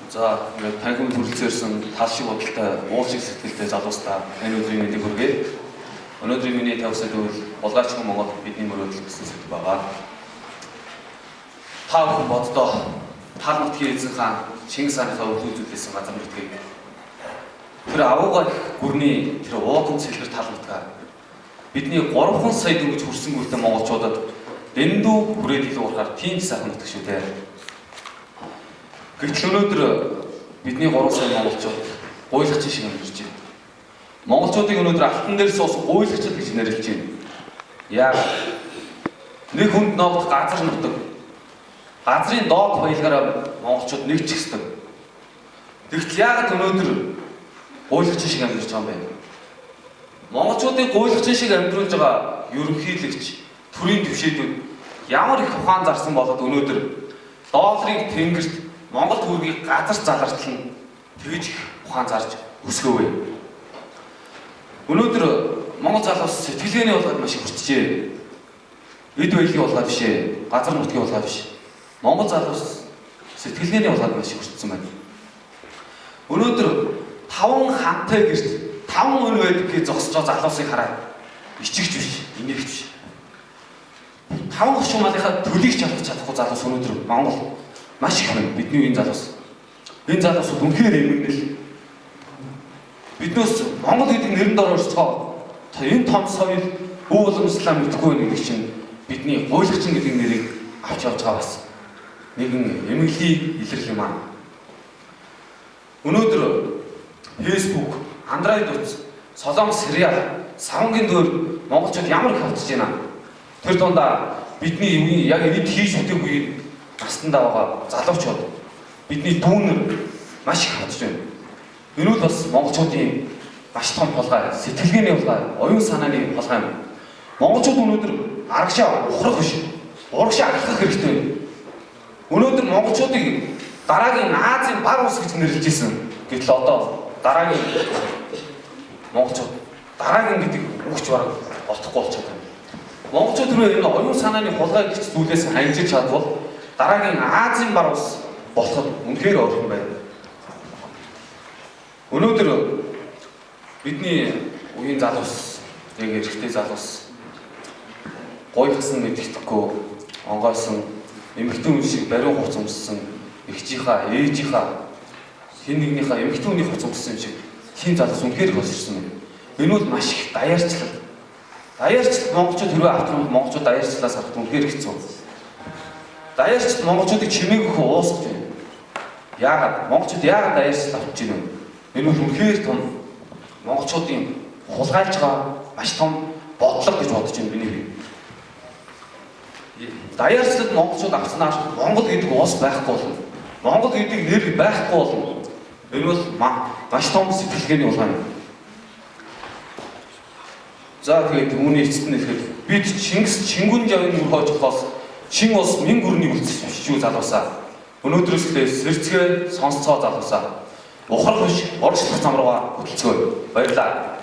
За ингээд танхимд хүрэлцээрсэн тал шиг бодолтой, уул шиг сэтгэлтэй залуустаа энэ өдрийн мэндийг хүргэе. Өнөөдрийн миний тавьсан зүйл Булгаарчхан Монгол бидний мөрөөдөл гэсэн сэдв байгаа. Та бүхэн боддоо тал нутгийн эзэн хаан Чингис хааныхаа өвлөдүүлсэн газар нутгийг тэр авууга гүрний тэр ууган цэлбэр тал нутгаа бидний 3 сая дөнгөж хүрсэнгүүтээ монголчуудад дэндүү хүрээд илүү урахаар тийм сайхан нутаг шүү дээ. Гэвч өнөөдөр бидний 3 сая монголчууд гуйлагч шиг амьдарч байна. Монголчуудыг өнөөдөр алтан дээр суусан гуйлагч гэж нэрлэж байна. Яагаад? Нэг хүнд ногдох газар нутаг. Газрын доод баялгаараа монголчууд нэгч хэсдэг. Тэгвэл яагаад өнөөдөр гуйлагч шиг амьдарч байгаа юм бэ? Монголчуудыг гуйлагч шиг амьдруулж байгаа ерөнхийлөгч төрийн төвшөөдүүд ямар их ухаан зарсан болоод өнөөдөр долларыг тэнгэрт Монгол төгрөгийг газар залартал нь тэгж их ухаан зарж өсгөөв. Өнөөдөр Монгол залуус сэтгэлгээний болгоод маш их хүрчжээ. Эд баялагын болгоод биш ээ, газар нутгийн болгоод биш. Монгол залуус сэтгэлгээний болгоод маш их хүрчсэн байна. Өнөөдөр 5 хантай гэрт 5 хүн байдаг гэж зогсож байгаа залуусыг хараад ичгэж биш, инээгч биш. 5 гушуун малынхаа төлийг чадахгүй залуус өнөөдөр Монгол маш их байна. Бидний энэ залуус. Энэ залуусууд үнэхээр эмгэнэл. Биднээс Монгол гэдэг нэрэнд оролцоо. Та энэ том соёл өв уламжлалаа мэдхгүй нэг чинь бидний гуйлагчин гэдэг нэрийг авч явж байгаа бас нэгэн эмгэлийн илэрл юм аа. Өнөөдөр Facebook, Android утас, Солонгос сериал, савангийн дөр монголчууд ямар их хавтж байна. Тэр дундаа бидний яг энд хийж үдэг үеийг настандаа байгаа залуучууд бидний дүүнэр маш их хавтж байна. Энэ нь бас монголчуудын маш том толгой, сэтгэлгээний толгой, оюун санааны толгой юм. Монголчууд өнөөдөр арагшаа ухрах биш, урагшаа алхах хэрэгтэй. Өнөөдөр монголчуудыг дараагийн Азийн баг ус гэж нэрлэж ирсэн. Гэтэл одоо дараагийн монголчууд дараагийн гэдэг үгч бараг олдохгүй болчиход байна. Монголчууд түрүү энэ оюун санааны хулгай гэх зүйлээс хангиж чадвал дараагийн Азийн баг ус болоход үнэхээр орхон байна. Өнөөдөр бидний үеийн залуус, яг эрэгтэй залуус гойхсан мэддэхгүй онгойсон эмэгтэй хүн шиг бариу хуц өмссөн эгчийнхаа, ээжийнхаа хэн нэгнийхээ эмэгтэй хүний хуц өмссөн юм шиг тийм залуус үнэхээр их болчихсон юм. Энэ бол маш их даяарчлал. Даяарчлал монголчууд хэрвээ автрал монголчууд даяарчлалаас харах үнэхээр хэцүү. Даяарчлал монголчуудыг чимээгөх уусгаж байна. Яагаад? Монголчууд яагаад даяарчлал авч ийн вэ? Энэ бол үнэхээр том монголчуудын хулгайлж байгаа маш том бодлого гэж бодож байна миний хувьд. Даяарчлалд монголчууд авснаар Монгол гэдэг улс байхгүй болно. Монгол гэдэг нэр байхгүй болно. Энэ бол маш том сэтгэлгээний улаан юм. За тэгээд үүний эцэст нь хэлэхэд бид Чингүн жавын мөр хоожохоос Чин улс мэн гүрний үлдсэн шүү залуусаа. Өнөөдрөөс сэрцгээ сонсцоо залуусаа. Ухрах биш, орчлох зам руугаа хөтөлцгөө. Баярлалаа.